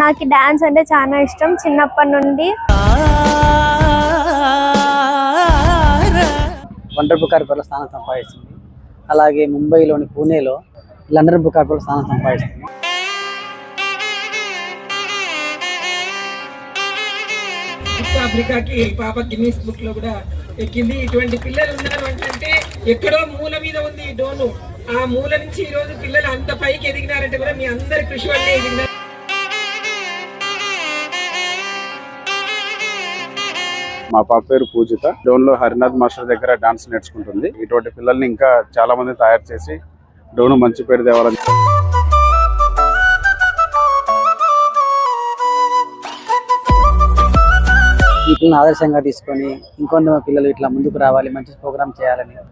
నాకు డాన్స్ అంటే చాలా ఇష్టం చిన్నప్పటి నుండి. వండర్ బుక్ ఆఫ్ రికార్డులో స్థానం సంపాదిస్తుంది. అలాగే ముంబైలోని పూణేలో లండన్ బుక్ ఆఫ్ రికార్డులో స్థానం సంపాదిస్తుంది. ఆఫ్రికాకి పాప గిన్నీస్ బుక్ లో కూడా ఎక్కింది. ఇటువంటి పిల్లలు ఉన్నారు అంటే ఎక్కడో మూల మీద ఉంది ఈ డోను. ఆ మూల నుంచి ఈ రోజు పిల్లలు అంత పైకి ఎదిగినారంటే కూడా మీ అందరి కృషి వల్లే ఎదిగినారు. మా పాప పేరు పూజిత. డోన్ లో హరినాథ్ మాస్టర్ దగ్గర డాన్స్ నేర్చుకుంటుంది. ఇటువంటి పిల్లల్ని ఇంకా చాలా మంది తయారు చేసి డోన్ మంచి పేరు తేవాలని. ఈ పిల్లల్ని ఆదర్శంగా తీసుకొని ఇంకొంత పిల్లలు ఇట్లా ముందుకు రావాలి, మంచి ప్రోగ్రామ్ చేయాలని